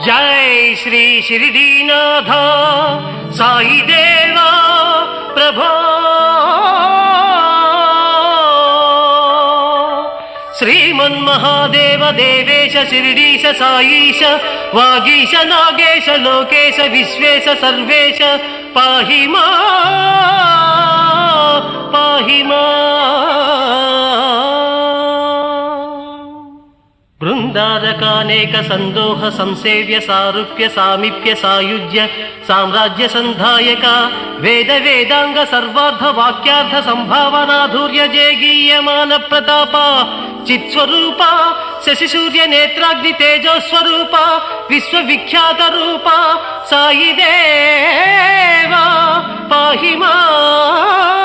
जय श्री शिरडीनाथ साई देवा प्रभो श्रीमन्महादेव देवेश शिरडीश साईश वागीश नागेश लोकेश विश्वेश सर्वेश पाहि मां बृंदारकानेक संदोह संसेव्य सारूप्य सामीप्य सायुज्य साम्राज्य संधायक वेद वेदांग सर्वार्थ वाक्यार्थ संभावनाधुर्य जयगीयमान प्रताप चित्स्वरूप शशि सूर्य नेत्राग्नि तेजो स्वरूप विश्वविख्यात रूप साई देवा पाहि मां।